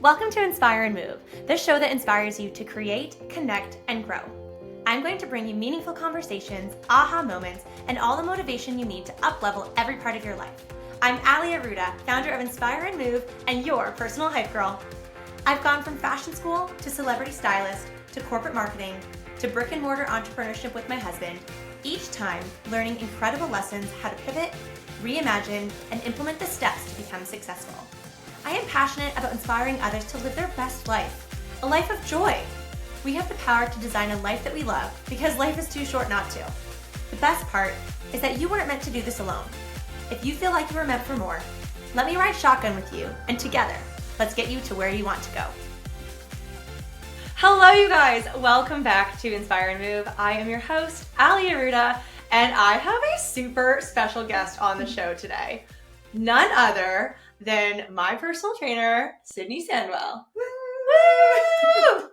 Welcome to Inspire and Move, the show that inspires you to create, connect, and grow. I'm going to bring you meaningful conversations, aha moments, and all the motivation you need to up-level every part of your life. I'm Ali Aruda, founder of Inspire and Move, and your personal hype girl. I've gone from fashion school to celebrity stylist to corporate marketing to brick and mortar entrepreneurship with my husband, each time learning incredible lessons how to pivot, reimagine, and implement the steps to become successful. I am passionate about inspiring others to live their best life, a life of joy. We have the power to design a life that we love because life is too short not to. The best part is that you weren't meant to do this alone. If you feel like you were meant for more, let me ride shotgun with you, and together, let's get you to where you want to go. Hello, you guys. Welcome back to Inspire and Move. I am your host, Ali Aruda, and I have a super special guest on the show today. None other than my personal trainer, Sydnie Sandwell. Woo!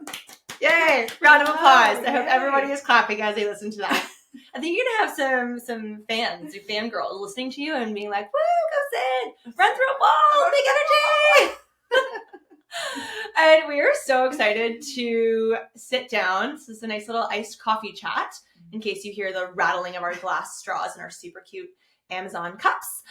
Yay! Round of applause. I hope everybody is clapping as they listen to that. I think you're gonna have some fans, your fangirls listening to you and being like, "Woo, go Sid! Run through a wall, big energy!" And we are so excited to sit down. This is a nice little iced coffee chat. In case you hear the rattling of our glass straws and our super cute Amazon cups.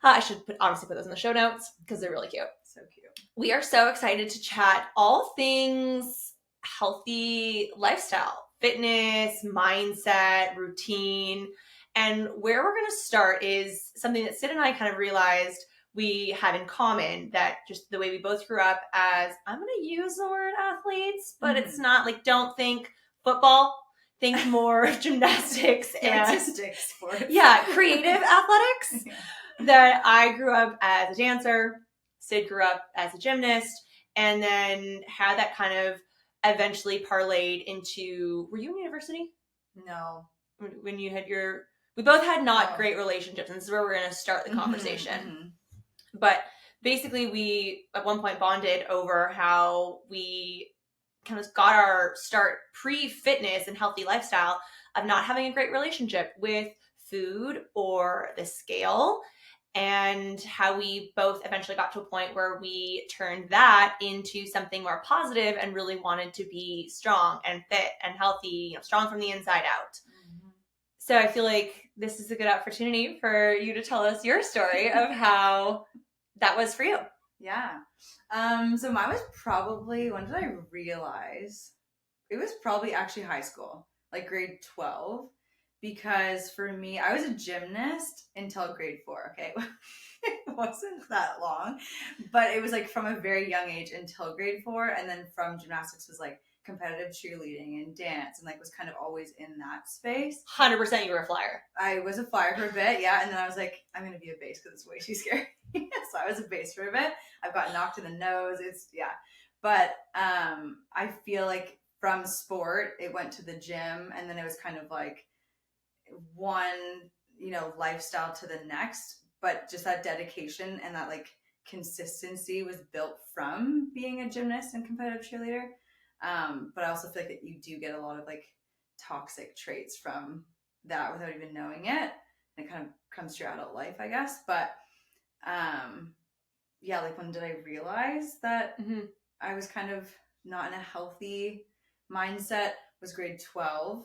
I should obviously put those in the show notes because they're really cute. So cute. We are so excited to chat all things healthy lifestyle, fitness, mindset, routine. And where we're going to start is something that Sid and I kind of realized we had in common, that just the way we both grew up as, I'm going to use the word athletes, but it's not like, don't think football. Think more gymnastics and artistic sports. Yeah, creative athletics. That I grew up as a dancer, Sid grew up as a gymnast, and then had that kind of eventually parlayed into, were you in university? No. When you had we both had not great relationships, and this is where we're going to start the conversation. But basically we at one point bonded over how we kind of got our start pre-fitness and healthy lifestyle of not having a great relationship with food or the scale, and how we both eventually got to a point where we turned that into something more positive and really wanted to be strong and fit and healthy, strong from the inside out. So I feel like this is a good opportunity for you to tell us your story of how that was for you. Yeah. So mine was probably, when did I realize? It was probably actually high school, like grade 12. Because for me, I was a gymnast until grade 4, okay? It wasn't that long, but it was like from a very young age until grade 4. And then from gymnastics was like competitive cheerleading and dance, and like was kind of always in that space. 100% you were a flyer. I was a flyer for a bit, yeah. And then I was like, I'm going to be a bass because it's way too scary. So I was a bass for a bit. I've got knocked in the nose. But I feel like from sport, it went to the gym, and then it was kind of like one, lifestyle to the next, but just that dedication and that like consistency was built from being a gymnast and competitive cheerleader. But I also feel like that you do get a lot of like toxic traits from that without even knowing it. And it kind of comes to your adult life, I guess. But like when did I realize that I was kind of not in a healthy mindset was grade 12.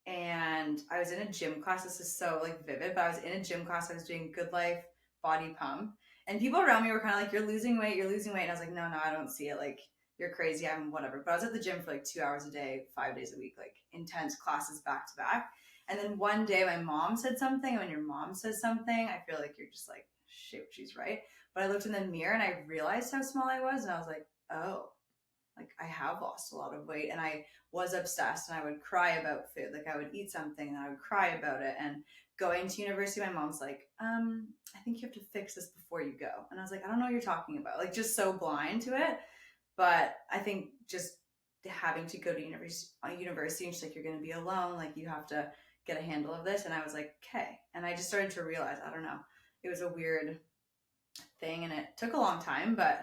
And I was in a gym class. This is so like vivid, but I was in a gym class. I was doing Good Life body pump, and people around me were kind of like, you're losing weight. And I was like, no, I don't see it. Like, you're crazy. I'm whatever. But I was at the gym for like 2 hours a day, 5 days a week, like intense classes back to back. And then one day my mom said something. And when your mom says something, I feel like you're just like, shit, she's right. But I looked in the mirror and I realized how small I was. And I was like, oh, like I have lost a lot of weight, and I was obsessed, and I would cry about food. Like I would eat something and I would cry about it. And going to university, my mom's like, I think you have to fix this before you go. And I was like, I don't know what you're talking about. Like just so blind to it. But I think just having to go to university and she's like, you're going to be alone. Like you have to get a handle of this. And I was like, okay. And I just started to realize, I don't know, it was a weird thing, and it took a long time, but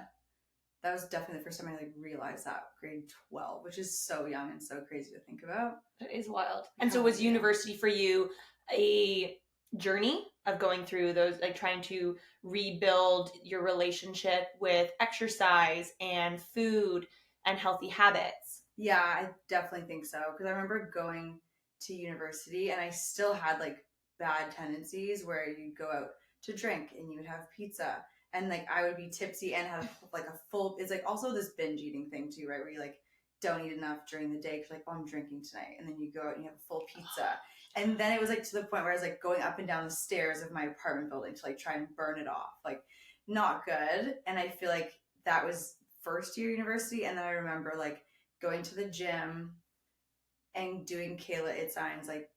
that was definitely the first time I like realized that, grade 12, which is so young and so crazy to think about. It is wild. And so was university for you a journey of going through those, like trying to rebuild your relationship with exercise and food and healthy habits? Yeah, I definitely think so. Because I remember going to university and I still had like bad tendencies where you'd go out to drink and you would have pizza and like I would be tipsy and have like a full, it's like also this binge eating thing too, right? Where you like don't eat enough during the day because like, oh, I'm drinking tonight. And then you go out and you have a full pizza. And then it was like to the point where I was like going up and down the stairs of my apartment building to like try and burn it off. Like not good. And I feel like that was first year university. And then I remember like going to the gym and doing Kayla Itzein's like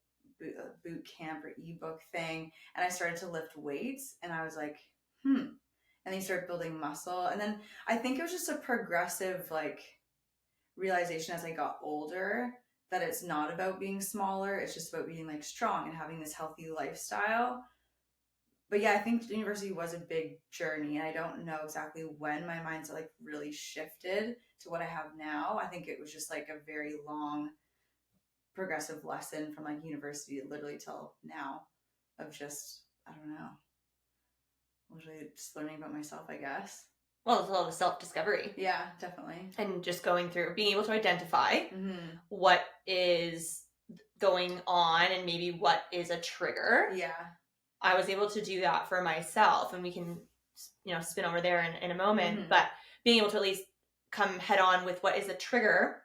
boot camp or ebook thing. And I started to lift weights and I was like, And then you start building muscle. And then I think it was just a progressive like realization as I got older that it's not about being smaller. It's just about being like strong and having this healthy lifestyle. But yeah, I think university was a big journey, and I don't know exactly when my mindset like really shifted to what I have now. I think it was just like a very long progressive lesson from like university literally till now of just, I don't know, literally just learning about myself, I guess. Well, it's a lot of self-discovery. Yeah, definitely. And just going through, being able to identify what is going on and maybe what is a trigger. Yeah. I was able to do that for myself, and we can, spin over there in a moment, but being able to at least come head on with what is a trigger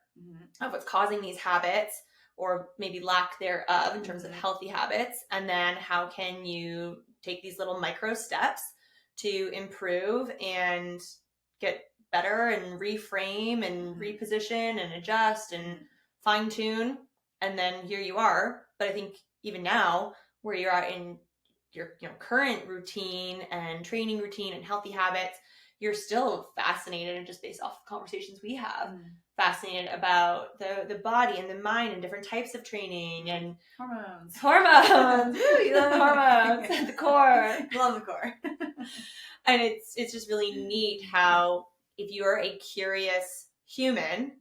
of what's causing these habits or maybe lack thereof in terms of healthy habits. And then how can you take these little micro steps to improve and get better and reframe and reposition and adjust and fine tune. And then here you are. But I think even now where you're at in your current routine and training routine and healthy habits, you're still fascinated, and just based off of conversations we have, fascinated about the body and the mind and different types of training and hormones. Woo, you love the hormones. The core. Love the core. And it's just really neat how if you're a curious human,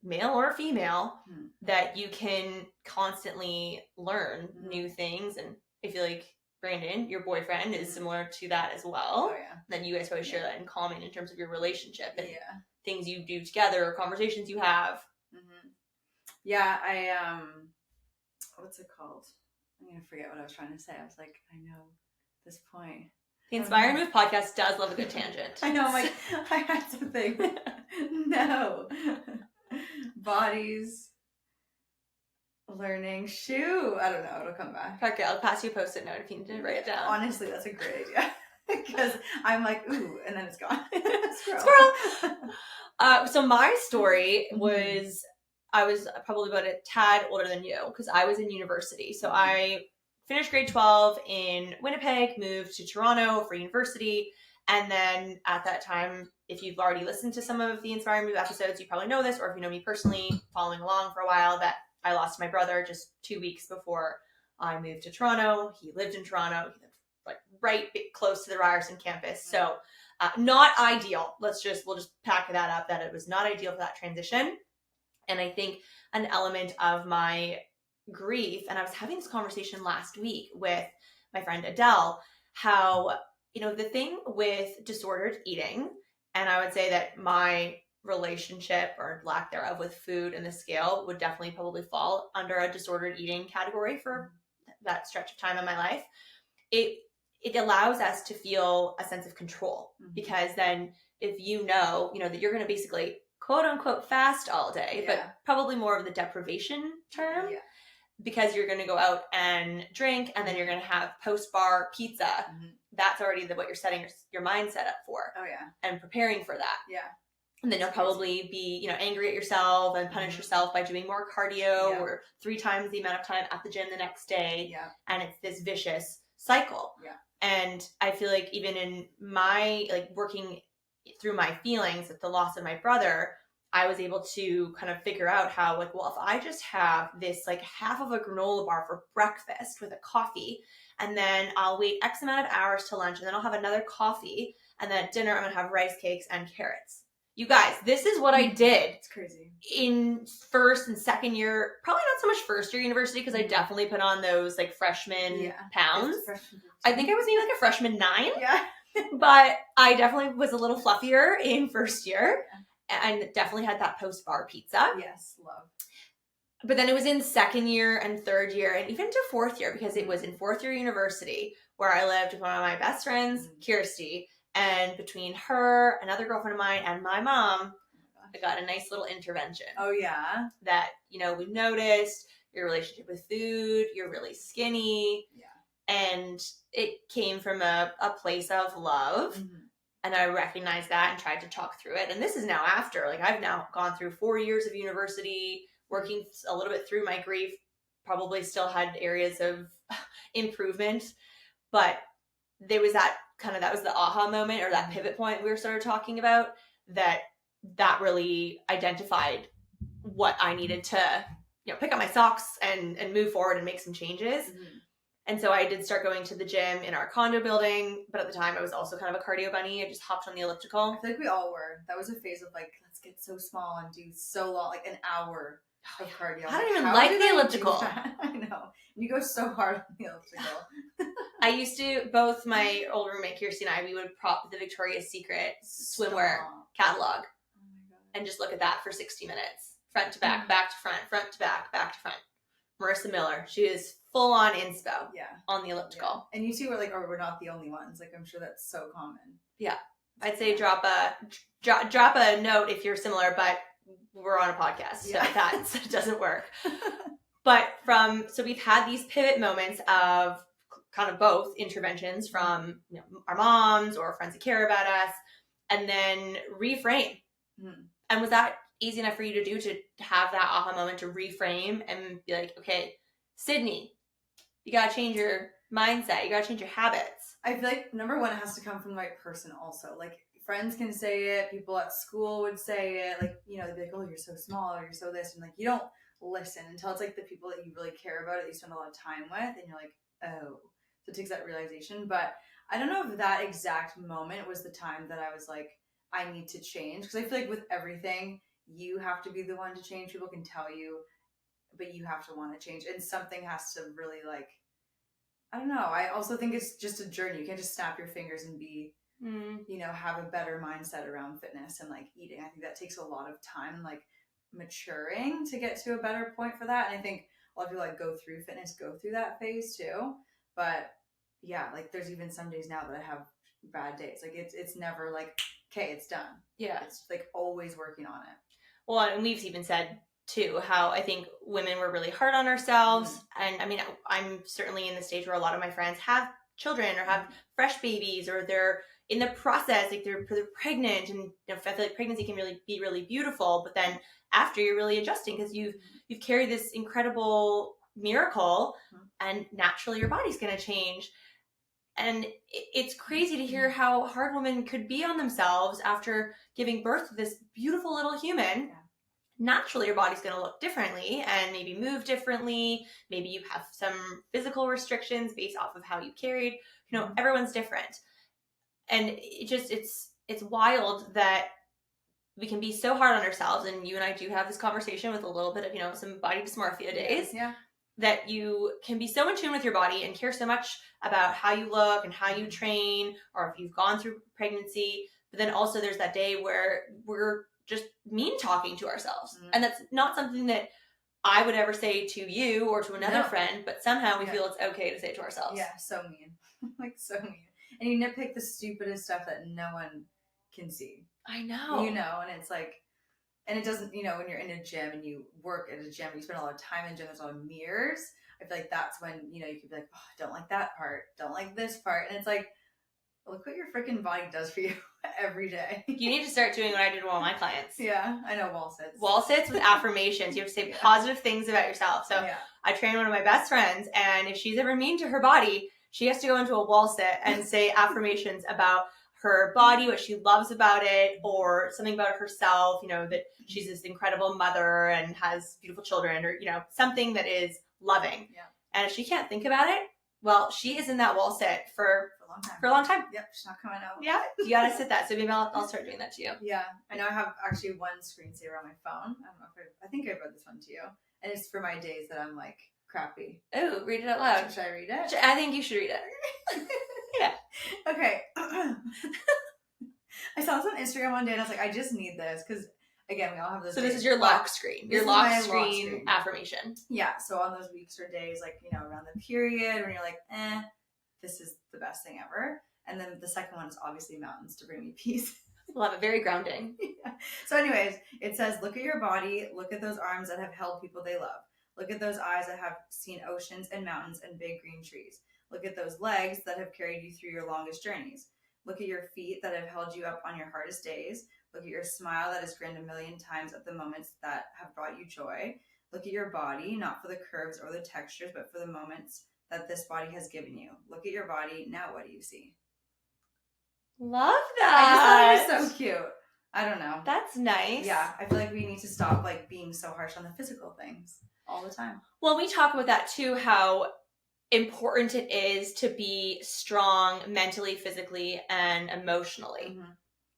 male or female, that you can constantly learn new things. And I feel like Brandon, your boyfriend, is similar to that as well. Oh, yeah. Then you guys probably share that in common in terms of your relationship and things you do together or conversations you have. Yeah, I what's it called? I'm gonna forget what I was trying to say. I was like, I know this point. The Inspire and Move podcast does love a good tangent. I know, I'm like, I had to think. No. Bodies. Learning. Shoot. I don't know. It'll come back. Okay, I'll pass you a post-it note if you need to write it down. Honestly, that's a great idea. Because I'm like, ooh, and then it's gone. Squirrel. So my story was, I was probably about a tad older than you because I was in university. So I finished grade 12 in Winnipeg, moved to Toronto for university. And then at that time, if you've already listened to some of the Inspire Move episodes, you probably know this, or if you know me personally, following along for a while, that I lost my brother just 2 weeks before I moved to Toronto. He lived in Toronto. He lived like right close to the Ryerson campus. So not ideal. We'll just pack that up, that it was not ideal for that transition. And I think an element of my grief, and I was having this conversation last week with my friend Adele, how, the thing with disordered eating, and I would say that my relationship or lack thereof with food and the scale would definitely probably fall under a disordered eating category for that stretch of time in my life. It allows us to feel a sense of control, because then if you know that you're going to basically quote unquote fast all day, but probably more of the deprivation term, because you're going to go out and drink and then you're going to have post-bar pizza. That's already what you're setting your mindset up for. Oh yeah. And preparing for that. Yeah. And then you'll probably be, angry at yourself and punish yourself by doing more cardio or 3 times the amount of time at the gym the next day. Yeah. And it's this vicious cycle. Yeah. And I feel like even in my, working through my feelings at the loss of my brother, I was able to kind of figure out how, if I just have this, half of a granola bar for breakfast with a coffee, and then I'll wait X amount of hours to lunch, and then I'll have another coffee, and then at dinner I'm going to have rice cakes and carrots. You guys, this is what I did. It's crazy. In first and second year, probably not so much first year university, because I definitely put on those like freshman pounds. I think I was maybe like a freshman 9. Yeah. But I definitely was a little fluffier in first year, and definitely had that post-bar pizza. Yes, love. But then it was in second year and third year, and even to fourth year, because it was in fourth year university where I lived with one of my best friends, Kirsty, and between her, another girlfriend of mine, and my mom, I got a nice little intervention. Oh, yeah? That, we've noticed your relationship with food, you're really skinny. Yeah. And it came from a place of love. Mm-hmm. And I recognized that and tried to talk through it. And this is now after, like, I've now gone through 4 years of university, working a little bit through my grief, probably still had areas of improvement. But there was that was the aha moment, or that pivot point we were sort of talking about, that really identified what I needed to, pick up my socks and move forward and make some changes. Mm-hmm. And so I did start going to the gym in our condo building, but at the time I was also kind of a cardio bunny. I just hopped on the elliptical. I feel like we all were. That was a phase of like, let's get so small and do so long, like an hour of cardio. I don't even like the elliptical. I know. You go so hard on the elliptical. I used to, both my old roommate Kirsty and I, we would prop the Victoria's Secret swimwear catalog. Oh my God. And just look at that for 60 minutes. Front to back, back to front, front to back, back to front. Marissa Miller, she is full on inspo on the elliptical. Yeah. And you two were like, oh, we're not the only ones. Like, I'm sure that's so common. Yeah. I'd say drop a note if you're similar, but we're on a podcast, so that doesn't work. But so we've had these pivot moments of kind of both interventions from our moms or friends who care about us, and then reframe. Mm-hmm. And was that easy enough for you to do, to have that aha moment to reframe and be like, okay, Sydnie, you got to change your mindset. You got to change your habits. I feel like number one, it has to come from the right person also. Like, friends can say it. People at school would say it. Like, they'd be like, oh, you're so small, or you're so this. And like, you don't listen until it's like the people that you really care about, that you spend a lot of time with. And you're like, oh, so it takes that realization. But I don't know if that exact moment was the time that I was like, I need to change. Because I feel like with everything, you have to be the one to change. People can tell you, but you have to want to change. And something has to really, like, I don't know. I also think it's just a journey. You can't just snap your fingers and be, have a better mindset around fitness and like eating. I think that takes a lot of time and like maturing to get to a better point for that. And I think a lot of people like go through fitness, go through that phase too. But yeah, like there's even some days now that I have bad days. Like it's never like, okay, it's done. Yeah. It's like always working on it. Well, and we've even said too how I think women were really hard on ourselves. Mm-hmm. And I mean, I'm certainly in the stage where a lot of my friends have children or have fresh babies, or they're in the process, like they're pregnant, and I feel like pregnancy can really be really beautiful, but then after you're really adjusting because you've carried this incredible miracle, and naturally your body's going to change. And it's crazy to hear how hard women could be on themselves after giving birth to this beautiful little human. Yeah. Naturally, your body's going to look differently and maybe move differently. Maybe you have some physical restrictions based off of how you carried. Everyone's different. And it's wild that we can be so hard on ourselves. And you and I do have this conversation with a little bit of, some body dysmorphia days. Yeah. That you can be so in tune with your body and care so much about how you look and how you train, or if you've gone through pregnancy. But then also there's that day where we're just mean talking to ourselves. Mm-hmm. And that's not something that I would ever say to you or to another friend, but somehow we feel it's okay to say it to ourselves. Yeah, so mean. Like, so mean. And you nitpick the stupidest stuff that no one can see. I know. And it's like, and it doesn't, when you're in a gym and you work at a gym, you spend a lot of time in the gym, there's a lot of mirrors. I feel like that's when, you could be like, oh, I don't like that part, don't like this part. And it's like, look what your freaking body does for you every day. You need to start doing what I did with all my clients. Yeah, I know, wall sits. Wall sits with affirmations. You have to say positive things about yourself. So I train one of my best friends, and if she's ever mean to her body, she has to go into a wall sit and say affirmations about her body, what she loves about it, or something about herself, that she's this incredible mother and has beautiful children, or, something that is loving. Yeah. And if she can't think about it, Well, she is in that wall sit for a long time. Yep, she's not coming out. Yeah, you gotta sit that. So maybe I'll start doing that to you. Yeah, I know I have actually one screensaver on my phone. I don't know if I think I read this one to you. And it's for my days that I'm like crappy. Oh, read it out loud. Should I read it? I think you should read it. Yeah. Okay. I saw this on Instagram one day and I was like, I just need this because again, we all have those. So days, this is your lock screen. Your lock screen affirmation. Yeah. So on those weeks or days, like, around the period when you're like, this is the best thing ever. And then the second one is obviously mountains to bring me peace. Love it. Very grounding. Yeah. So anyways, it says, look at your body. Look at those arms that have held people they love. Look at those eyes that have seen oceans and mountains and big green trees. Look at those legs that have carried you through your longest journeys. Look at your feet that have held you up on your hardest days. Look at your smile that has grinned a million times at the moments that have brought you joy. Look at your body, not for the curves or the textures, but for the moments that this body has given you. Look at your body. Now what do you see? Love that. I just thought it was so cute. I don't know. That's nice. Yeah, I feel like we need to stop being so harsh on the physical things all the time. Well, we talk about that too, how important it is to be strong mentally, physically, and emotionally. Mm-hmm.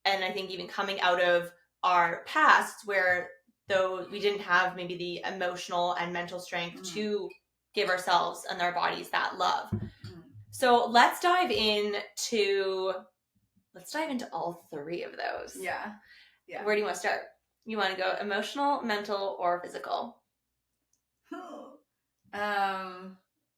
And I think even coming out of our pasts where though we didn't have maybe the emotional and mental strength to give ourselves and our bodies that love. Mm-hmm. So let's dive into all three of those. Yeah. Where do you want to start? You want to go emotional, mental, or physical?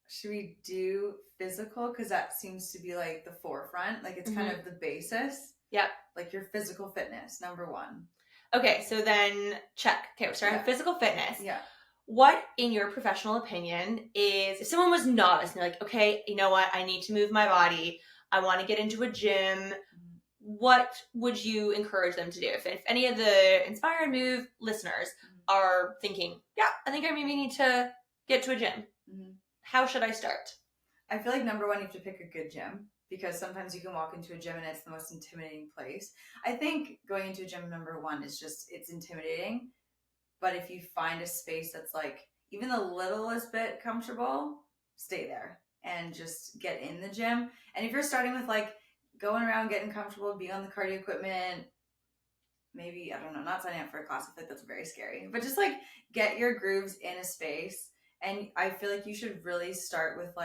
Should we do physical? Because that seems to be the forefront. It's kind of the basis. Yep. Your physical fitness, number one. Okay, so then check. Okay, we're starting with physical fitness. Yeah. What, in your professional opinion, is, if someone was novice and they're like, okay, you know what, I need to move my body, I want to get into a gym, what would you encourage them to do? If any of the Inspire and Move listeners are thinking, yeah, I think I maybe need to get to a gym, how should I start? I feel like number one, you have to pick a good gym, because sometimes you can walk into a gym and it's the most intimidating place. I think going into a gym, number one, is just, it's intimidating. But if you find a space that's even the littlest bit comfortable, stay there and just get in the gym. And if you're starting with going around, getting comfortable, being on the cardio equipment, maybe, I don't know, not signing up for a class, I feel like that's very scary, but just get your grooves in a space. And I feel like you should really start with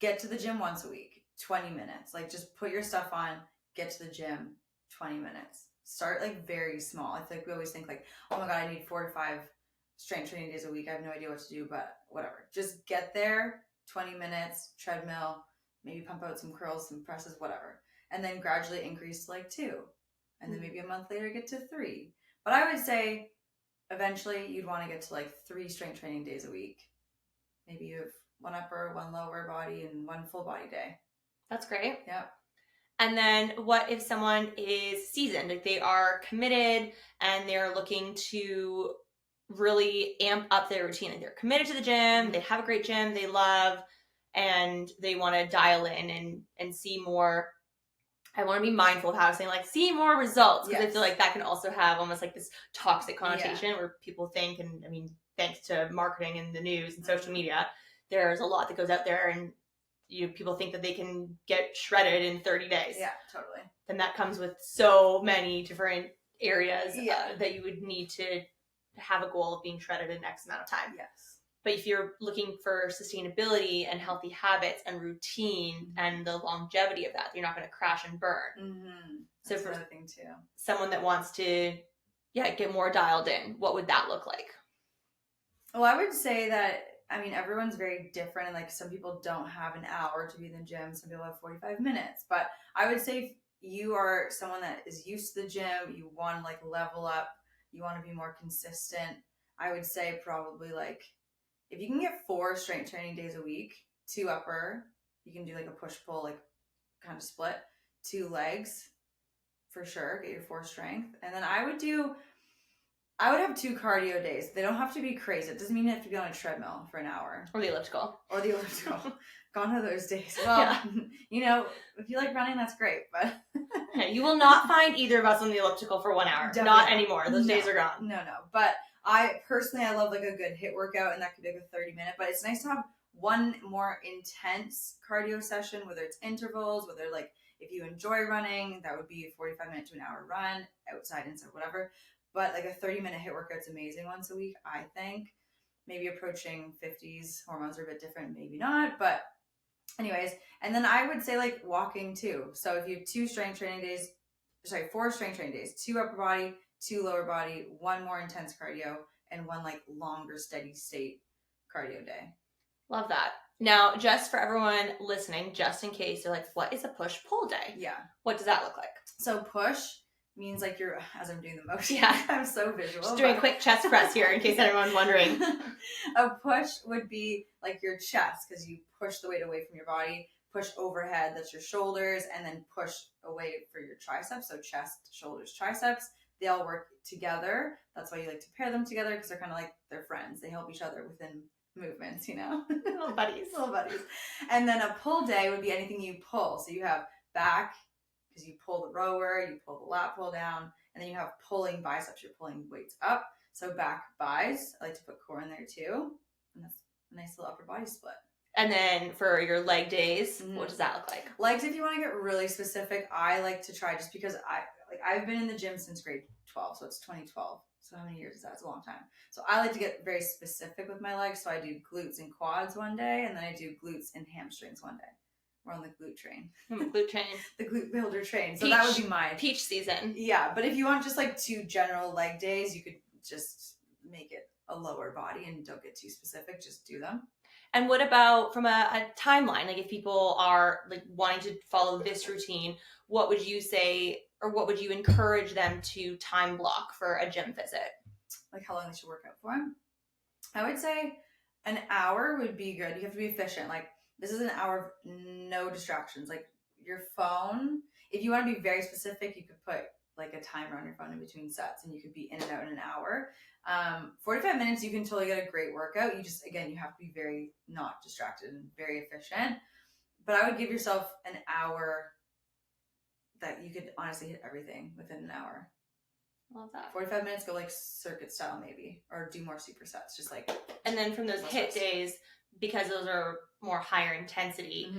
get to the gym once a week, 20 minutes, just put your stuff on, get to the gym, 20 minutes. Start very small. I feel like we always think oh my God, I need 4 to 5 strength training days a week. I have no idea what to do, but whatever. Just get there, 20 minutes, treadmill, maybe pump out some curls, some presses, whatever. And then gradually increase to 2. And then maybe a month later get to 3. But I would say eventually you'd want to get to 3 strength training days a week. Maybe you have 1 upper, 1 lower body, and 1 full body day. That's great. Yeah. And then what if someone is seasoned, they are committed and they're looking to really amp up their routine, and they're committed to the gym, they have a great gym they love, and they want to dial in and see more. I want to be mindful of how I'm saying see more results, because I feel like that can also have almost this toxic connotation where people think, and I mean, thanks to marketing and the news and social media, there's a lot that goes out there, and people think that they can get shredded in 30 days. Yeah, totally. Then that comes with so many different areas that you would need to have a goal of being shredded in X amount of time. Yes. But if you're looking for sustainability and healthy habits and routine and the longevity of that, you're not going to crash and burn. Mm-hmm. So that's for another thing too. Someone that wants to get more dialed in, what would that look like? Well, I would say that, everyone's very different, and some people don't have an hour to be in the gym. Some people have 45 minutes. But I would say if you are someone that is used to the gym, you want to level up, you want to be more consistent, I would say probably if you can get 4 strength training days a week, 2 upper, you can do a push-pull, kind of split, 2 legs, for sure, get your 4 strength. And then I would have 2 cardio days. They don't have to be crazy. It doesn't mean you have to be on a treadmill for an hour. Or the elliptical. Gone are those days. Well, if you like running, that's great. But you will not find either of us on the elliptical for 1 hour. Definitely not anymore. Those days are gone. No. But I personally, I love a good HIIT workout, and that could be a 30-minute. But it's nice to have one more intense cardio session, whether it's intervals, whether like if you enjoy running, that would be a 45-minute to an hour run, outside, inside, whatever. But like a 30-minute HIIT workout's amazing once a week, I think. Maybe approaching 50s, hormones are a bit different, maybe not. But anyways, and then I would say like walking too. So if you have 4 strength training days, 2 upper body, 2 lower body, 1 more intense cardio, and 1 like longer steady state cardio day. Love that. Now, just for everyone listening, just in case you're like, what is a push-pull day? Yeah. What does that look like? So push means like you're, as I'm doing the motion, yeah, I'm so visual. Just doing a quick chest press here in case anyone's wondering. A push would be like your chest, because you push the weight away from your body, push overhead, that's your shoulders, and then push away for your triceps. So chest, shoulders, triceps, they all work together. That's why you like to pair them together, because they're kind of like, they're friends. They help each other within movements, you know? Little buddies. Little buddies. And then a pull day would be anything you pull. So you have back, because you pull the rower, you pull the lat pull down, and then you have pulling biceps. You're pulling weights up. So back bis. I like to put core in there too. And that's a nice little upper body split. And then for your leg days, what does that look like? Legs, if you want to get really specific, I like to try, just because I've been in the gym since grade 12, so it's 2012. So how many years is that? It's a long time. So I like to get very specific with my legs. So I do glutes and quads one day, and then I do glutes and hamstrings one day. We're on the glute train. Glute train. The glute builder train. So Peach, that would be mine. Peach season. Yeah, but if you want just like 2 general leg days, you could just make it a lower body and don't get too specific. Just do them. And what about from a timeline? Like if people are like wanting to follow this routine, what would you say, or what would you encourage them to time block for a gym visit? Like how long they should work out for? I would say an hour would be good. You have to be efficient. Like this is an hour of no distractions. Like your phone, if you want to be very specific, you could put like a timer on your phone in between sets, and you could be in and out in an hour. 45 minutes, you can totally get a great workout. You just, again, you have to be very not distracted and very efficient. But I would give yourself an hour that you could honestly hit everything within an hour. Love that. 45 minutes, go like circuit style maybe, or do more supersets, just like. And then from those HIIT days, because those are more higher intensity,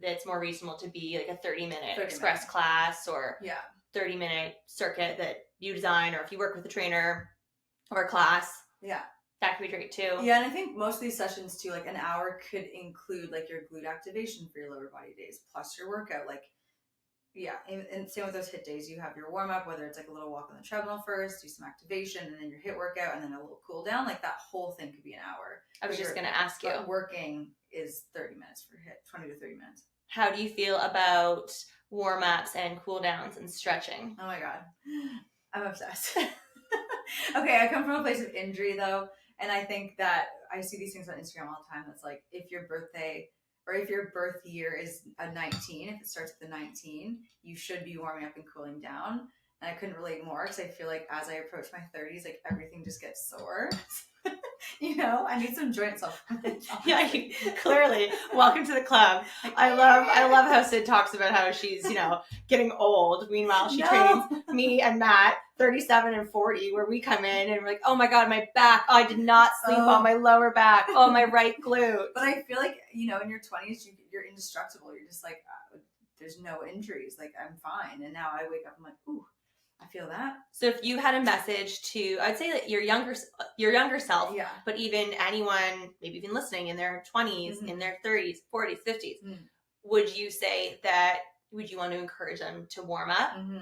that's more reasonable to be like a 30-minute express class, or 30-minute circuit that you design, or if you work with a trainer or a class. Yeah. That could be great too. Yeah, and I think most of these sessions too, like an hour could include like your glute activation for your lower body days, plus your workout. Like, yeah, and same with those HIIT days. You have your warm up, whether it's like a little walk on the treadmill first, do some activation, and then your HIIT workout, and then a little cool down. Like that whole thing could be an hour. I was just going to ask you. But working is 30 minutes for HIIT, 20 to 30 minutes. How do you feel about warm ups and cool downs and stretching? Oh my God. I'm obsessed. Okay, I come from a place of injury though. And I think that I see these things on Instagram all the time. That's like, if your birthday or if your birth year is a 19, if it starts with a 19, you should be warming up and cooling down. And I couldn't relate more, because I feel like as I approach my 30s, like everything just gets sore. You know, I need some joint supplements. Yeah, clearly. Welcome to the club. I love how Sid talks about how she's, you know, getting old. Meanwhile, she trains me and Matt, 37 and 40, where we come in and we're like, oh my God, my back. Oh, I did not sleep on my lower back. Oh, my right glute. But I feel like, you know, in your 20s, you're indestructible. You're just like, there's no injuries. Like, I'm fine. And now I wake up, I'm like, ooh, I feel that. So if you had a message to, I'd say that your younger self, but even anyone, maybe even listening in their 20s, in their 30s, 40s, 50s, would you say that, would you want to encourage them to warm up? 100%.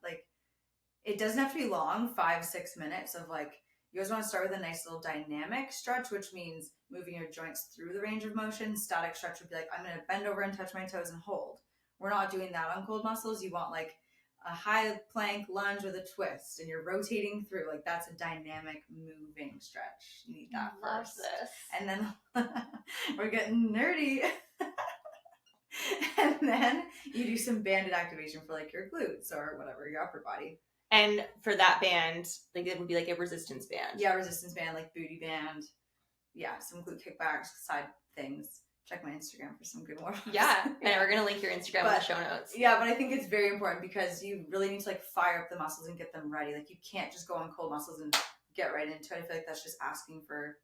Like, it doesn't have to be long, 5-6 minutes of like, you always want to start with a nice little dynamic stretch, which means moving your joints through the range of motion. Static stretch would be like, I'm going to bend over and touch my toes and hold. We're not doing that on cold muscles. You want like a high plank lunge with a twist, and you're rotating through. Like, that's a dynamic moving stretch. You need that first. This. And then we're getting nerdy. And then you do some banded activation for like your glutes or whatever, your upper body. And for that band, like it would be like a resistance band. Yeah, resistance band, like booty band. Yeah, some glute kickbacks, side things. Check my Instagram for some good warm-ups. Yeah, and we're going to link your Instagram in the show notes. Yeah, but I think it's very important, because you really need to like fire up the muscles and get them ready. Like, you can't just go on cold muscles and get right into it. I feel like that's just asking for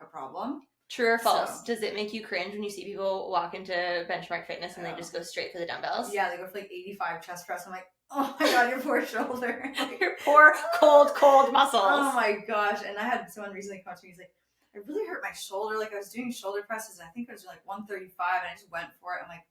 a problem. True or false? So, Does it make you cringe when you see people walk into Benchmark Fitness and they just go straight for the dumbbells? Yeah, they go for like 85 chest press. I'm like, oh my god, your poor shoulder. Your poor, cold muscles. Oh my gosh. And I had someone recently come up to me, he's like, I really hurt my shoulder. Like I was doing shoulder presses and I think it was doing like 135 and I just went for it. I'm like,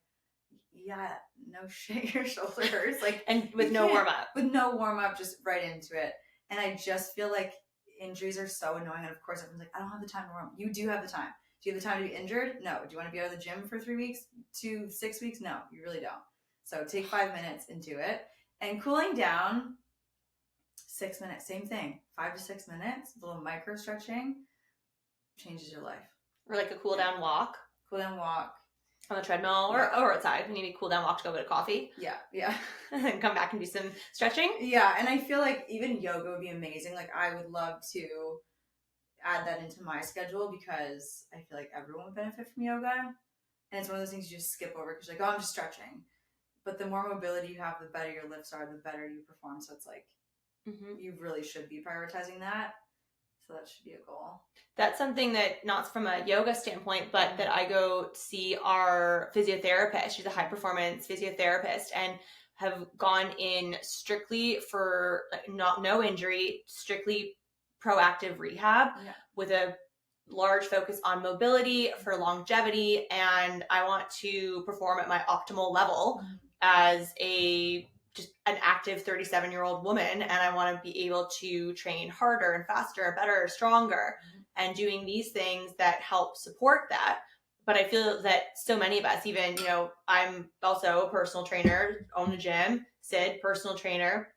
yeah, no shit, your shoulder hurts. Like, and with no warm up. With no warm up, just right into it. And I just feel like injuries are so annoying. And of course, everyone's like, I don't have the time to warm up. You do have the time. Do you have the time to be injured? No. Do you want to be out of the gym for 3 weeks to 6 weeks? No, you really don't. So take 5 minutes and do it. And cooling down, 6 minutes, same thing. 5 to 6 minutes, a little micro stretching changes your life. Or like a cool down walk. Cool down walk. On the treadmill or outside. We need a cool down walk to go get a coffee. Yeah. And then come back and do some stretching. Yeah, and I feel like even yoga would be amazing. Like I would love to add that into my schedule because I feel like everyone would benefit from yoga. And it's one of those things you just skip over because you're like, oh, I'm just stretching. But the more mobility you have, the better your lifts are, the better you perform. So it's like, you really should be prioritizing that. So that should be a goal. That's something that, not from a yoga standpoint, but that I go see our physiotherapist. She's a high performance physiotherapist and have gone in strictly for no injury, strictly proactive rehab with a large focus on mobility for longevity. And I want to perform at my optimal level as just an active 37-year-old woman, and I want to be able to train harder and faster, better, stronger, and doing these things that help support that. But I feel that so many of us, even, I'm also a personal trainer, own a gym, Sid, personal trainer.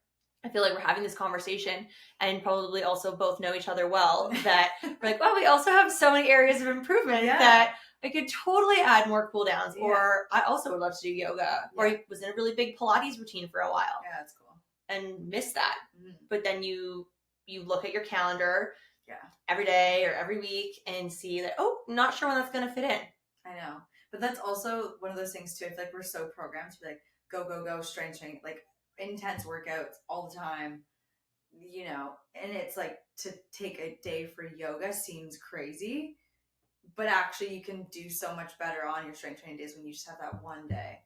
I feel like we're having this conversation and probably also both know each other well, that we're like, well, we also have so many areas of improvement that I could totally add more cool downs, or I also would love to do yoga, or I was in a really big Pilates routine for a while. Yeah, that's cool. And miss that. But then you look at your calendar every day or every week and see that, oh, not sure when that's going to fit in. I know. But that's also one of those things too. I feel like we're so programmed to be like, go, strength, like intense workouts all the time, and it's like to take a day for yoga seems crazy. But actually, you can do so much better on your strength training days when you just have that one day.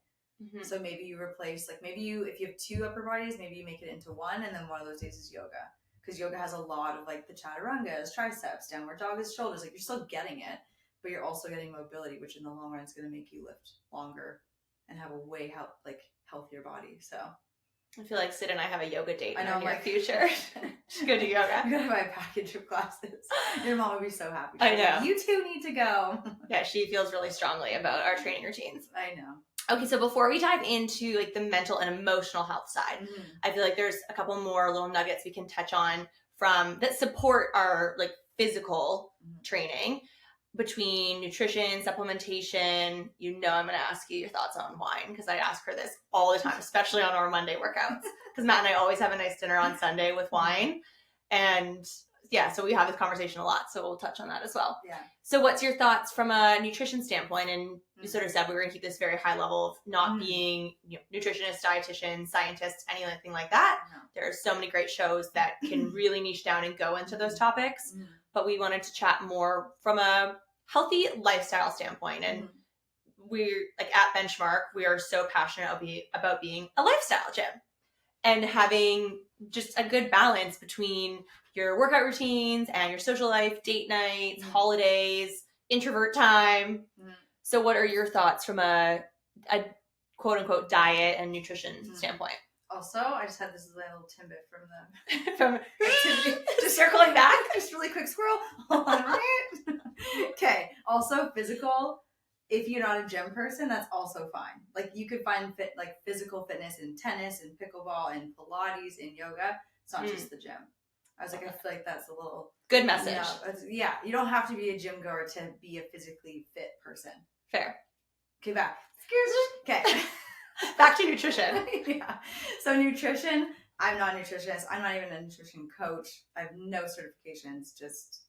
So maybe you replace, if you have 2 upper bodies, maybe you make it into one, and then one of those days is yoga. Because yoga has a lot of the chaturangas, triceps, downward dog is shoulders. You're still getting it, but you're also getting mobility, which in the long run is going to make you lift longer and have a way healthier body. So I feel like Sid and I have a yoga date in the near future. Should go do yoga. I'm going to buy a package of classes. Your mom would be so happy. I know. You two need to go. Yeah, she feels really strongly about our training routines. I know. Okay, so before we dive into the mental and emotional health side, I feel like there's a couple more little nuggets we can touch on that support our physical training, between nutrition, supplementation. I'm going to ask you your thoughts on wine, because I ask her this all the time, especially on our Monday workouts, because Matt and I always have a nice dinner on Sunday with wine. And so we have this conversation a lot, so we'll touch on that as well. Yeah. So what's your thoughts from a nutrition standpoint? And you sort of said we were going to keep this very high level of not being nutritionists, dietitians, scientists, anything like that. There are so many great shows that can really niche down and go into those topics. But we wanted to chat more from a healthy lifestyle standpoint. And we're at Benchmark, we are so passionate about being a lifestyle gym and having just a good balance between your workout routines and your social life, date nights, holidays, introvert time. So what are your thoughts from a quote unquote diet and nutrition standpoint? Also, I just had this little tidbit from the from activity. Just circling back. Just really quick squirrel. Okay. Also, physical. If you're not a gym person, that's also fine. You could find physical fitness in tennis and pickleball and Pilates and yoga. It's not just the gym. I was I feel like that's a little good message. Yeah, you don't have to be a gym goer to be a physically fit person. Fair. Okay, back. Okay. Back to nutrition. Yeah. So nutrition, I'm not a nutritionist. I'm not even a nutrition coach. I have no certifications, just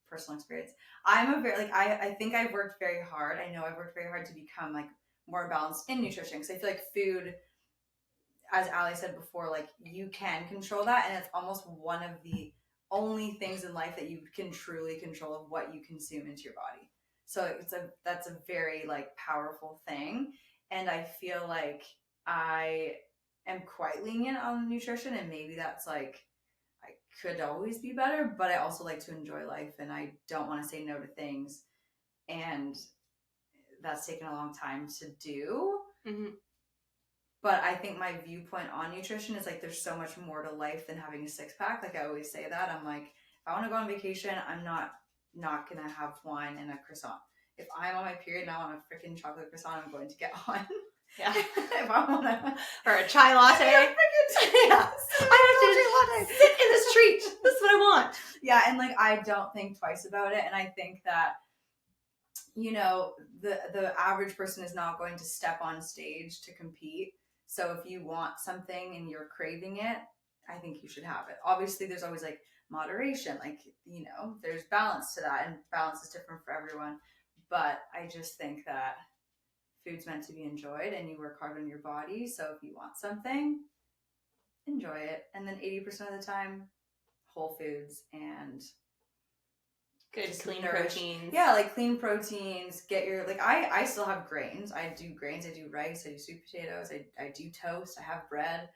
personal experience. I'm a very, I think I've worked very hard. I know I've worked very hard to become more balanced in nutrition, because I feel like food, as Ali said before, you can control that, and it's almost one of the only things in life that you can truly control of what you consume into your body. So that's a very like powerful thing. And I feel like I am quite lenient on nutrition, and maybe that's like I could always be better, but I also like to enjoy life and I don't want to say no to things. And that's taken a long time to do. Mm-hmm. But I think my viewpoint on nutrition is like there's so much more to life than having a six pack. Like I always say that. I'm like, if I want to go on vacation, I'm not gonna have wine and a croissant. If I'm on my period and I want a freaking chocolate croissant, I'm going to get one. Yeah. If I want to, or a chai latte. Yeah. I have to sit in this treat. This is what I want. Yeah, and like I don't think twice about it, and I think that the average person is not going to step on stage to compete. So if you want something and you're craving it, I think you should have it. Obviously, there's always like moderation, like there's balance to that, and balance is different for everyone. But I just think that food's meant to be enjoyed, and you work hard on your body. So if you want something, enjoy it, and then 80% of the time, whole foods and good clean proteins. Yeah, like clean proteins. Get your I still have grains. I do grains. I do rice. I do sweet potatoes. I do toast. I have bread.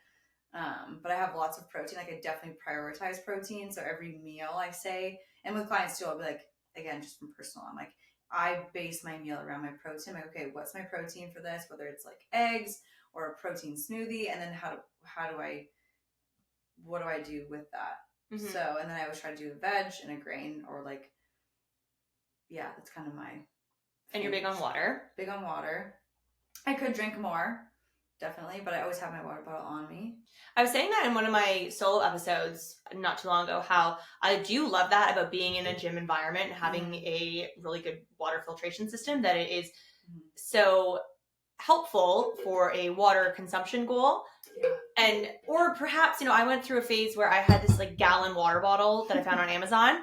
But I have lots of protein. Like I definitely prioritize protein. So every meal I say, and with clients too, I'll be like, again, just from personal, I'm like, I base my meal around my protein. I'm like, okay, what's my protein for this? Whether it's like eggs or a protein smoothie, and then what do I do with that? Mm-hmm. So, and then I always try to do a veg and a grain, or like, yeah, that's kind of my. And you're big on water. Big on water. I could drink more, definitely, but I always have my water bottle on me. I was saying that in one of my solo episodes not too long ago, how I do love that about being in a gym environment and having a really good water filtration system, that it is so helpful for a water consumption goal. And, or perhaps, I went through a phase where I had this like gallon water bottle that I found on Amazon.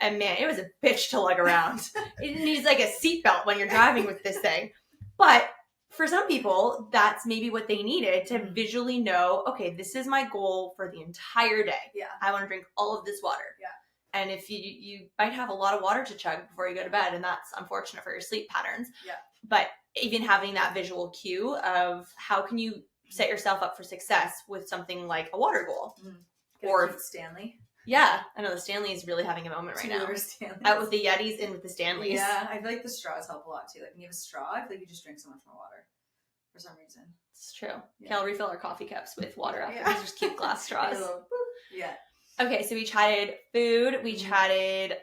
And man, it was a bitch to lug around. It needs like a seatbelt when you're driving with this thing. But for some people, that's maybe what they needed to visually know, okay, this is my goal for the entire day. Yeah. I want to drink all of this water. Yeah. And if you might have a lot of water to chug before you go to bed, and that's unfortunate for your sleep patterns. Yeah. But even having that visual cue of how can you set yourself up for success with something like a water goal. Or Stanley. Yeah, I know the Stanley is really having a moment right now. Out with the Yetis, in with the Stanleys. Yeah, I feel like the straws help a lot too. Like when you have a straw, I feel like you just drink so much more water for some reason. It's true. Yeah. I'll refill our coffee cups with water after. These just cute glass straws. Yeah. Okay, so we chatted food. We chatted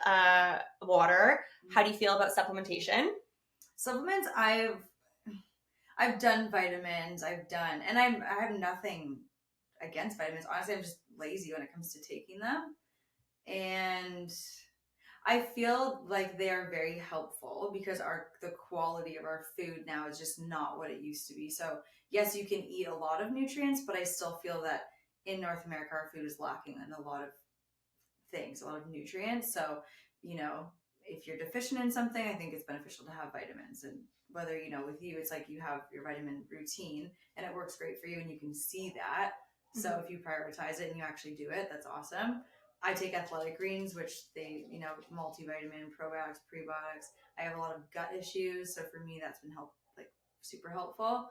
water. How do you feel about supplementation? Supplements, I've done vitamins. And I have nothing against vitamins. Honestly, I'm just lazy when it comes to taking them. And I feel like they are very helpful because the quality of our food now is just not what it used to be. So yes, you can eat a lot of nutrients, but I still feel that in North America, our food is lacking in a lot of things, a lot of nutrients. So, if you're deficient in something, I think it's beneficial to have vitamins. And whether, with you, it's like you have your vitamin routine and it works great for you and you can see that. So if you prioritize it and you actually do it, that's awesome. I take athletic greens, which they, multivitamin, probiotics, prebiotics. I have a lot of gut issues. So for me, that's been super helpful.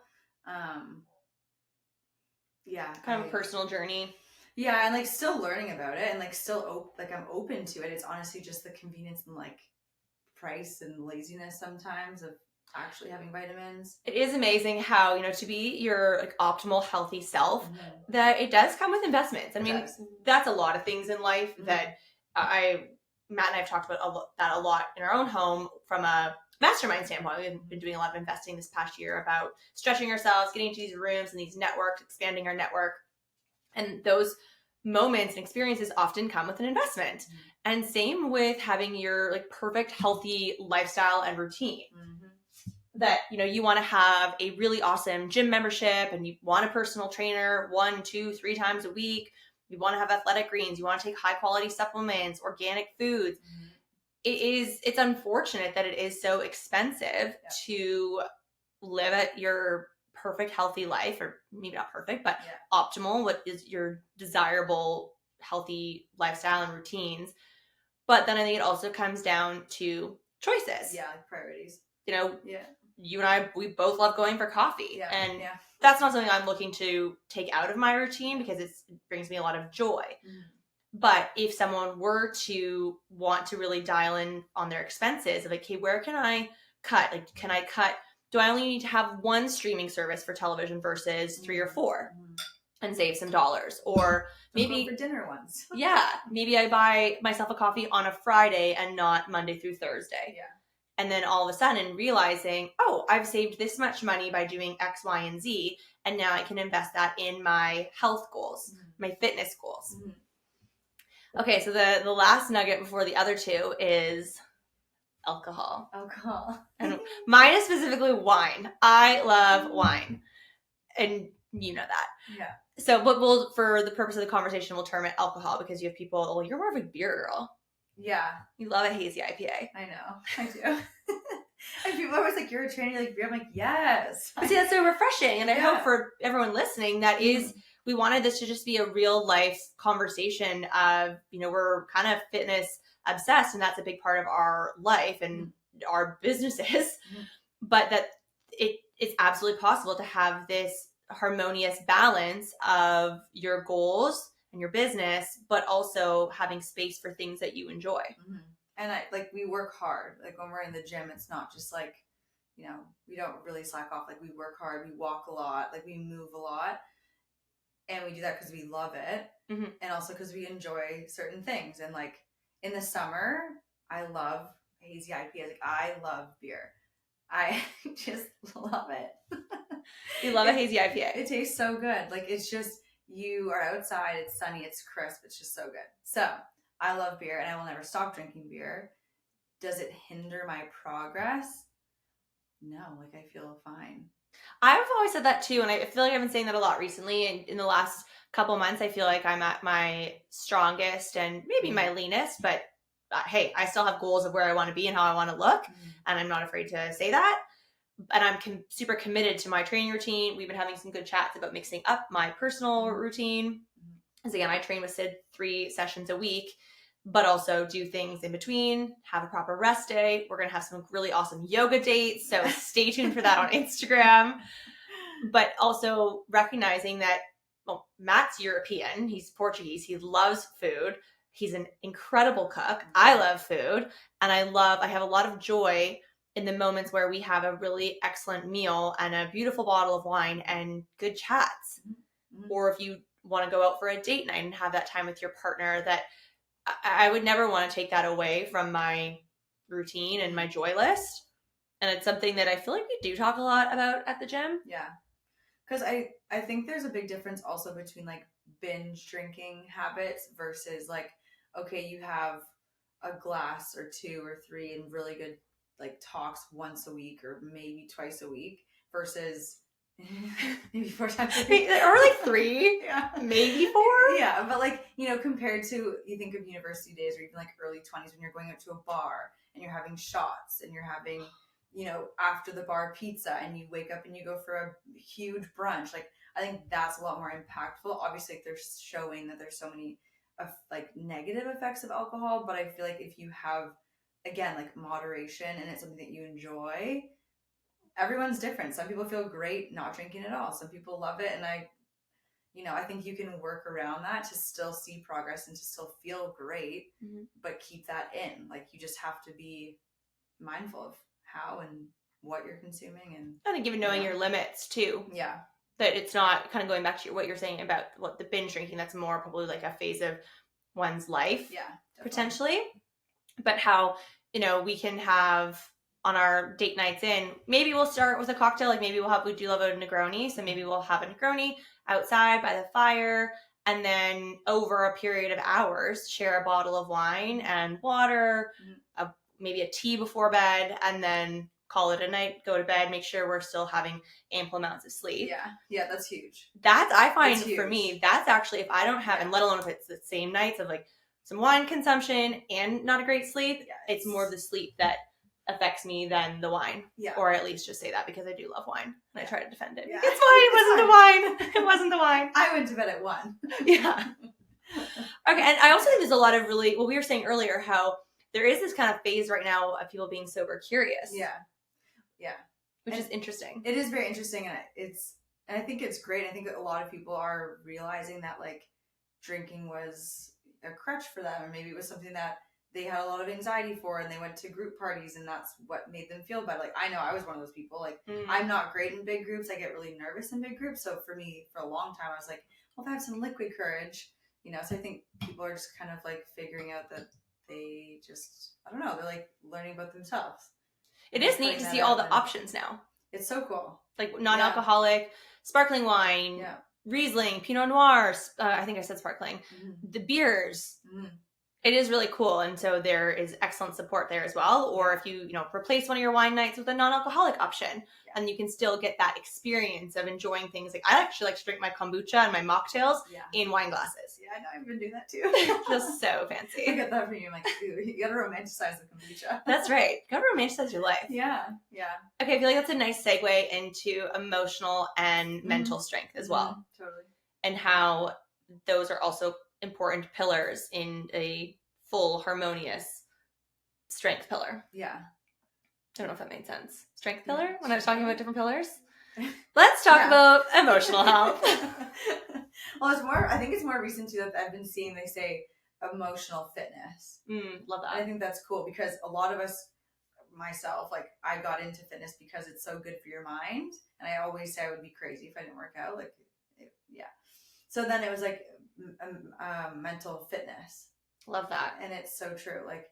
Yeah. Kind of a personal journey. Yeah. And still learning about it and still I'm open to it. It's honestly just the convenience and price and laziness sometimes of actually having vitamins. It is amazing how, to be your optimal healthy self, that it does come with investments. I mean, that's a lot of things in life that Matt and I have talked about that a lot in our own home from a mastermind standpoint. We've been doing a lot of investing this past year about stretching ourselves, getting into these rooms and these networks, expanding our network. And those moments and experiences often come with an investment. And same with having your perfect healthy lifestyle and routine. That, you want to have a really awesome gym membership and you want a personal trainer 1, 2, 3 times a week. You want to have athletic greens. You want to take high quality supplements, organic foods. It's unfortunate that it is so expensive to live at your perfect healthy life, or maybe not perfect, but optimal, what is your desirable healthy lifestyle and routines. But then I think it also comes down to choices. Yeah, like priorities. You know, Yeah. you and I, we both love going for coffee. Yeah. And yeah. that's not something I'm looking to take out of my routine because it brings me a lot of joy. Mm. But if someone were to want to really dial in on their expenses, of like, hey, where can I cut? Like, can I cut? Do I only need to have one streaming service for television versus 3 or 4 and save some dollars? Or maybe for dinner once. Yeah, maybe I buy myself a coffee on a Friday and not Monday through Thursday. Yeah. And then all of a sudden realizing, oh, I've saved this much money by doing X, Y, and Z, and now I can invest that in my health goals, my fitness goals. Okay, so the last nugget before the other two is alcohol. And mine is specifically wine. I love wine. And you know that. Yeah. So, but we'll, for the purpose of the conversation, we'll term it alcohol because you have people, well, you're more of a beer girl. Yeah. You love a hazy IPA. I know. I do. And people are always like, you're a trainee, like beer. I'm like, yes. See, that's so refreshing. And I hope for everyone listening, that is, we wanted this to just be a real life conversation of, you know, we're kind of fitness obsessed and that's a big part of our life and our businesses, but that it's absolutely possible to have this harmonious balance of your goals and your business, but also having space for things that you enjoy. And we work hard. Like when we're in the gym, it's not just like, you know, we don't really slack off. Like we work hard, we walk a lot, like we move a lot. And we do that because we love it. And also because we enjoy certain things. And like in the summer, I love hazy IPA. Like I love beer. I just love it. You love a hazy IPA. It tastes so good. Like it's just, you are outside, it's sunny, it's crisp, it's just so good. So I love beer and I will never stop drinking beer. Does it hinder my progress? No, like I feel fine. I've always said that too, and I feel like I've been saying that a lot recently. And in the last couple months, I feel like I'm at my strongest and maybe my leanest, but hey, I still have goals of where I want to be and how I want to look, and I'm not afraid to say that. And I'm super committed to my training routine. We've been having some good chats about mixing up my personal routine. Because again, I train with Sid 3 sessions a week, but also do things in between, have a proper rest day. We're going to have some really awesome yoga dates, so stay tuned for that on Instagram. But also recognizing that, well, Matt's European, he's Portuguese, he loves food. He's an incredible cook. I love food, and I have a lot of joy in the moments where we have a really excellent meal and a beautiful bottle of wine and good chats. Or if you want to go out for a date night and have that time with your partner, that I would never want to take that away from my routine and my joy list. And it's something that I feel like we do talk a lot about at the gym. Yeah. Because I think there's a big difference also between like binge drinking habits versus like, okay, you have a glass or 2 or 3 and really good like talks once a week or maybe twice a week versus maybe 4 times a week. Or like 3, maybe 4. Yeah, but like, you know, compared to, you think of university days or even like early 20s when you're going out to a bar and you're having shots and you're having, you know, after the bar pizza and you wake up and you go for a huge brunch. Like, I think that's a lot more impactful. Obviously, like, they're showing that there's so many like negative effects of alcohol, but I feel like if you have, again, like moderation and it's something that you enjoy, everyone's different. Some people feel great not drinking at all. Some people love it. And I think you can work around that to still see progress and to still feel great, but keep that in. Like, you just have to be mindful of how and what you're consuming. And I think even knowing your limits too. Yeah. That it's not kind of going back to what you're saying about what the binge drinking, that's more probably like a phase of one's life. Yeah. Definitely. Potentially. But how, you know, we can have on our date nights in, maybe we'll start with a cocktail. Like maybe we do love a Negroni. So maybe we'll have a Negroni outside by the fire. And then over a period of hours, share a bottle of wine and water, maybe a tea before bed, and then call it a night, go to bed, make sure we're still having ample amounts of sleep. Yeah. Yeah, that's huge. I find for me, that's actually, if I don't have, and let alone if it's the same nights of like some wine consumption and not a great sleep, it's more of the sleep that affects me than the wine. Yeah. Or at least just say that because I do love wine and I try to defend it. Yeah. It's fine. It wasn't the wine. It wasn't the wine. I went to bed at 1. Yeah. Okay. And I also think there's a lot of really, well, we were saying earlier how there is this kind of phase right now of people being sober curious. Yeah. Which is interesting. It is very interesting, and I think it's great. I think a lot of people are realizing that like drinking was a crutch for them, or maybe it was something that they had a lot of anxiety for, and they went to group parties, and that's what made them feel better. Like, I know I was one of those people. Like, I'm not great in big groups. I get really nervous in big groups. So for me, for a long time, I was like, well, if I have some liquid courage, so I think people are just kind of like figuring out that they just, I don't know, they're like learning about themselves. It is neat to see all the options now. It's so cool. Like non-alcoholic, sparkling wine, Riesling, Pinot Noir. I think I said sparkling. The beers. It is really cool. And so there is excellent support there as well. Or if you, replace one of your wine nights with a non-alcoholic option, and you can still get that experience of enjoying things. Like, I actually like to drink my kombucha and my mocktails in wine glasses. Yeah, I know. I've been doing that too. Just so fancy. I get that from you. I'm like, ooh, you gotta romanticize the kombucha. That's right. You gotta romanticize your life. Yeah. Okay, I feel like that's a nice segue into emotional and mental strength as well. Totally. And how those are also important pillars in a full harmonious strength pillar. Yeah. I don't know if that made sense. Strength pillar? When I was talking about different pillars? Let's talk about emotional health. Well, I think it's more recent too that I've been seeing, they say emotional fitness. Love that. I think that's cool because a lot of us, myself, like I got into fitness because it's so good for your mind. And I always say I would be crazy if I didn't work out. So then it was like mental fitness. Love that. And it's so true. Like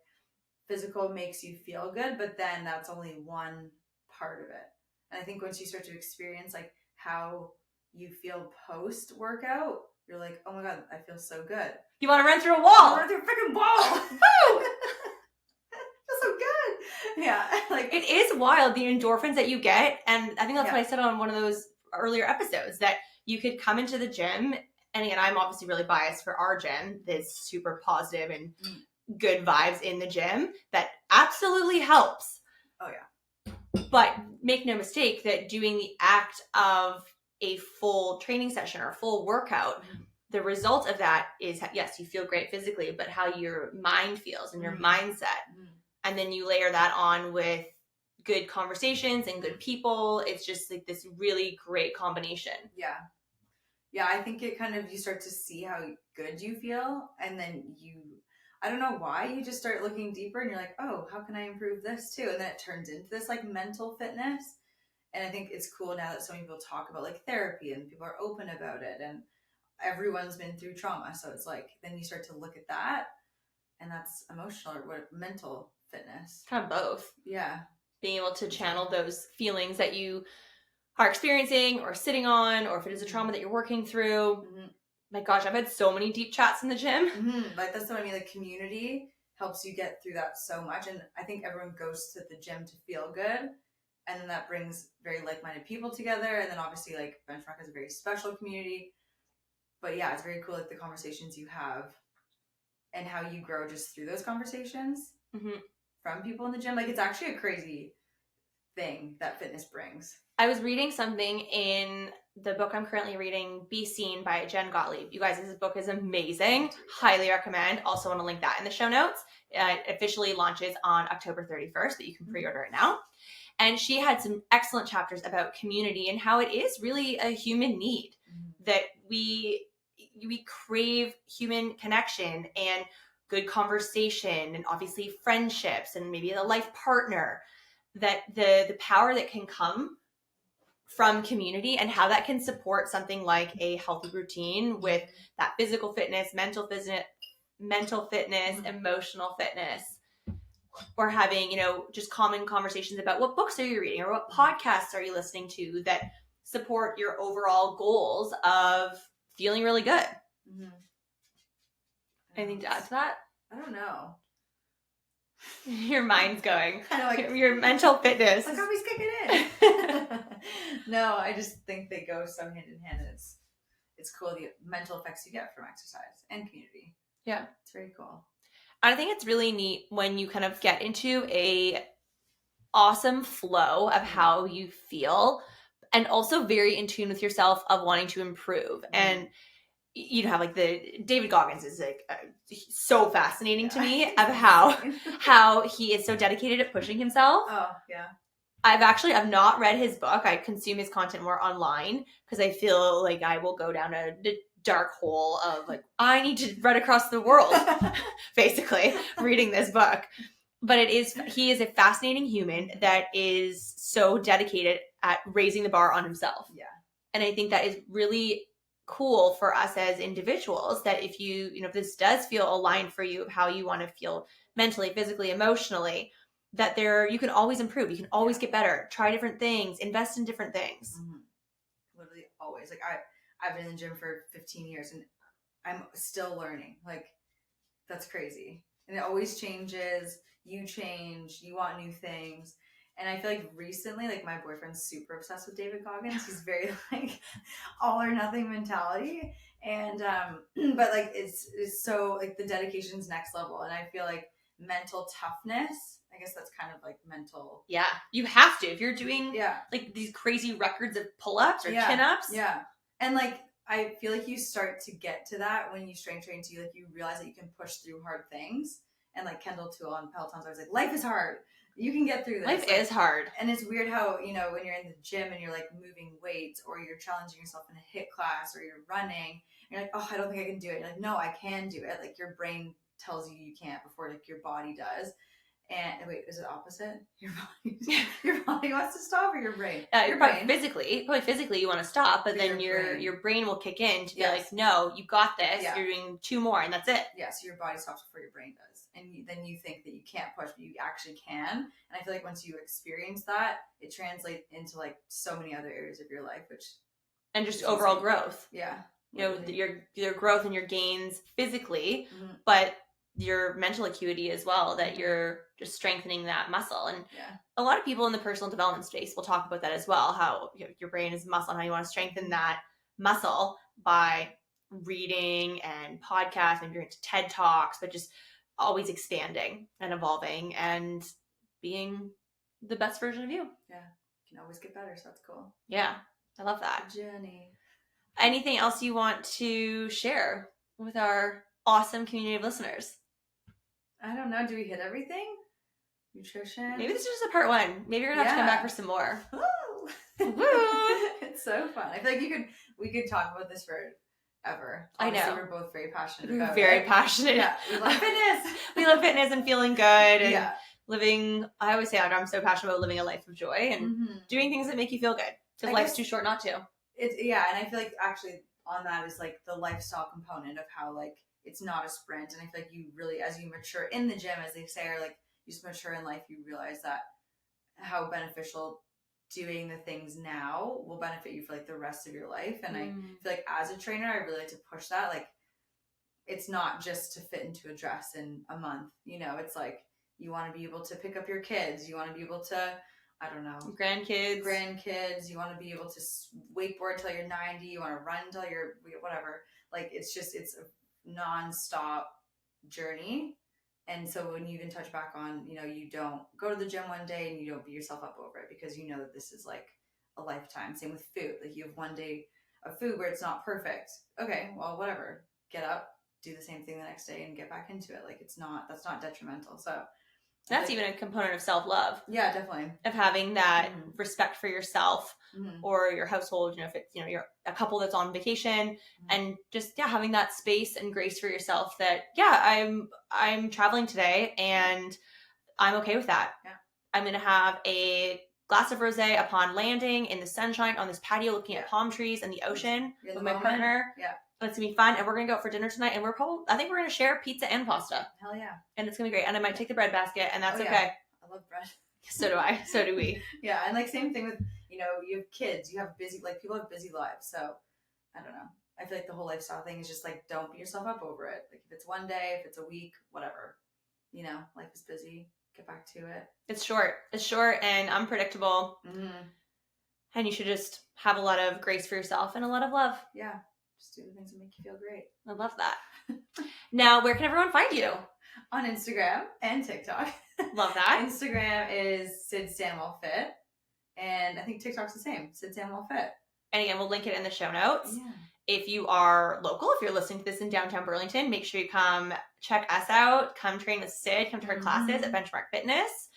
physical makes you feel good, but then that's only one part of it. And I think once you start to experience like how you feel post workout, you're like, oh my God, I feel so good. You want to run through a wall. Run through a freaking wall. Woo! Feels so good. Yeah. Like it is wild, the endorphins that you get. And I think that's what I said on one of those earlier episodes, that you could come into the gym. And again, I'm obviously really biased for our gym. There's super positive and good vibes in the gym that absolutely helps. Oh yeah. But make no mistake that doing the act of a full training session or a full workout, the result of that is, yes, you feel great physically, but how your mind feels and your mindset. And then you layer that on with good conversations and good people. It's just like this really great combination. Yeah, I think it kind of, you start to see how good you feel, and then I don't know why, you just start looking deeper and you're like, oh, how can I improve this too? And then it turns into this like mental fitness. And I think it's cool now that so many people talk about like therapy and people are open about it, and everyone's been through trauma. So it's like, then you start to look at that, and that's emotional or mental fitness. Kind of both. Yeah. Being able to channel those feelings that you are experiencing or sitting on, or if it is a trauma that you're working through. My gosh, I've had so many deep chats in the gym. Like that's what I mean. Like community helps you get through that so much. And I think everyone goes to the gym to feel good. And then that brings very like-minded people together. And then obviously like Benchmark is a very special community. But yeah, it's very cool like the conversations you have and how you grow just through those conversations from people in the gym. Like it's actually a crazy thing that fitness brings. I was reading something in the book I'm currently reading, Be Seen by Jen Gottlieb. You guys, this book is amazing. Highly recommend. Also want to link that in the show notes. It officially launches on October 31st, but you can pre-order it now. And she had some excellent chapters about community and how it is really a human need, that we crave human connection and good conversation and obviously friendships and maybe a life partner, that the power that can come from community and how that can support something like a healthy routine with that physical fitness, mental fitness, emotional fitness, or having, just common conversations about what books are you reading or what podcasts are you listening to that support your overall goals of feeling really good. Anything to add to that? I don't know. Your mind's going. Kind of like your mental fitness. Like always kicking in. No, I just think they go so hand in hand. It's cool the mental effects you get from exercise and community. Yeah, it's very cool. I think it's really neat when you kind of get into a awesome flow of how you feel, and also very in tune with yourself of wanting to improve. And you have like the David Goggins is like so fascinating to me of how he is so dedicated at pushing himself. Oh, yeah. I've not read his book. I consume his content more online because I feel like I will go down a dark hole of like, I need to run across the world, basically, reading this book. But he is a fascinating human that is so dedicated at raising the bar on himself. Yeah. And I think that is really cool for us as individuals, that if if this does feel aligned for you of how you want to feel mentally, physically, emotionally, that you can always improve. You can always get better, try different things, invest in different things. Mm-hmm. Literally always. Like I've been in the gym for 15 years and I'm still learning. Like that's crazy. And it always changes. You change, you want new things. And I feel like recently, like my boyfriend's super obsessed with David Goggins. He's very like all or nothing mentality. And but like it's so like the dedication's next level. And I feel like mental toughness, I guess that's kind of like mental. Yeah. You have to. If you're doing yeah, like these crazy records of pull-ups or yeah, chin-ups. Yeah. And like I feel like you start to get to that when you strength train too. Like you realize that you can push through hard things. And like Kendall Toole on Peloton's always like, life is hard. You can get through this. Life like, is hard. And it's weird how, when you're in the gym and you're like moving weights or you're challenging yourself in a HIIT class or you're running, you're like, oh, I don't think I can do it. You're like, no, I can do it. Like your brain tells you can't before like your body does. And wait, is it opposite? Your body wants to stop, or your brain? Your brain. Probably physically you want to stop, but then your brain will kick in to be like, no, you got this. Yeah. You're doing 2 more, and that's it. Yeah, so your body stops before your brain does, and then you think that you can't push, but you actually can. And I feel like once you experience that, it translates into like so many other areas of your life, and just overall growth. Yeah, your growth and your gains physically, but your mental acuity as well, that you're just strengthening that muscle. And a lot of people in the personal development space will talk about that as well, how your brain is muscle and how you want to strengthen that muscle by reading and podcasts, maybe you're into TED Talks, but just always expanding and evolving and being the best version of you. Yeah, you can always get better, so that's cool. Yeah, I love that. Journey. Anything else you want to share with our awesome community of listeners? I don't know. Do we hit everything? Nutrition? Maybe this is just a part 1. Maybe you're going to have to come back for some more. It's so fun. I feel like we could talk about this forever. Obviously, I know. We're both very passionate about it. Passionate. Yeah. We love fitness. We love fitness and feeling good and living. I always say I'm so passionate about living a life of joy and doing things that make you feel good. Because life's too short not to. And I feel like actually on that is like the lifestyle component of how like it's not a sprint. And I feel like you really, as you mature in the gym, as they say, or like you just mature in life, you realize that how beneficial doing the things now will benefit you for like the rest of your life. And I feel like as a trainer, I really like to push that. Like it's not just to fit into a dress in a month, it's like you want to be able to pick up your kids. You want to be able to, I don't know, grandkids. You want to be able to wakeboard till you're 90. You want to run till you're whatever. Like it's a non-stop journey. And so when you even touch back on, you don't go to the gym one day and you don't beat yourself up over it because you know that this is like a lifetime. Same with food. Like you have one day of food where it's not perfect. Okay, well, whatever. Get up, do the same thing the next day and get back into it. Like that's not detrimental. So that's even a component of self-love. Yeah, definitely. Of having that respect for yourself or your household, if it's, you're a couple that's on vacation and just, having that space and grace for yourself that, I'm traveling today and I'm okay with that. Yeah. I'm going to have a glass of rosé upon landing in the sunshine on this patio looking at palm trees and the ocean with my partner. Yeah. It's going to be fun. And we're going to go out for dinner tonight. And I think we're going to share pizza and pasta. Hell yeah. And it's going to be great. And I might take the bread basket and that's okay. I love bread. So do I. So do we. Yeah. And like same thing with, you have kids, you have people have busy lives. So I don't know. I feel like the whole lifestyle thing is just like, don't beat yourself up over it. Like if it's one day, if it's a week, whatever, life is busy. Get back to it. It's short and unpredictable. And you should just have a lot of grace for yourself and a lot of love. Yeah. Just do the things that make you feel great. I love that. Now, where can everyone find you? On Instagram and TikTok. Love that. Instagram is Syd Sandwell Fit. And I think TikTok's the same. Syd Sandwell Fit. And again, we'll link it in the show notes. Yeah. If you are local, if you're listening to this in downtown Burlington, make sure you come check us out. Come train with Sid. Come to her classes at Benchmark Fitness.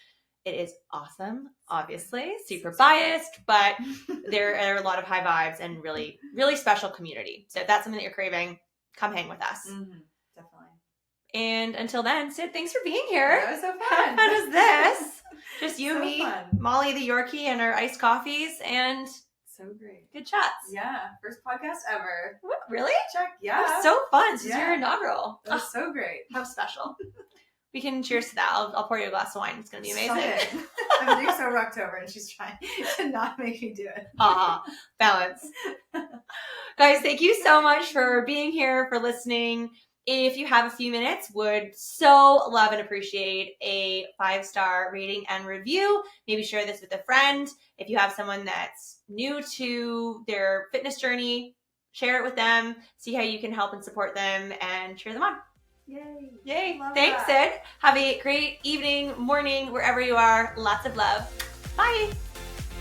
It is awesome, obviously. Super biased, but there are a lot of high vibes and really, really special community. So if that's something that you're craving, come hang with us. Definitely. And until then, Sid, thanks for being here. That was so fun. How fun is this? Just you, So me, fun. Molly the Yorkie, and our iced coffees, and so great. Good chats. Yeah, first podcast ever. What, really? Check. Yeah. That was so fun. This is your inaugural. That was so great. How special. We can cheers to that. I'll pour you a glass of wine. It's going to be amazing. I'm going to do so October, and she's trying to not make me do it. Balance. Guys, thank you so much for being here, for listening. If you have a few minutes, would so love and appreciate a 5-star rating and review. Maybe share this with a friend. If you have someone that's new to their fitness journey, share it with them. See how you can help and support them and cheer them on. Yay. Thanks, Sid. Have a great evening, morning, wherever you are. Lots of love. Bye.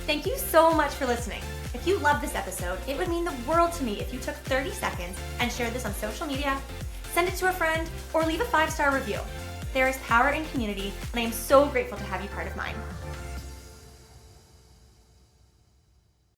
Thank you so much for listening. If you loved this episode, it would mean the world to me if you took 30 seconds and shared this on social media, send it to a friend, or leave a 5-star review. There is power in community, and I am so grateful to have you part of mine.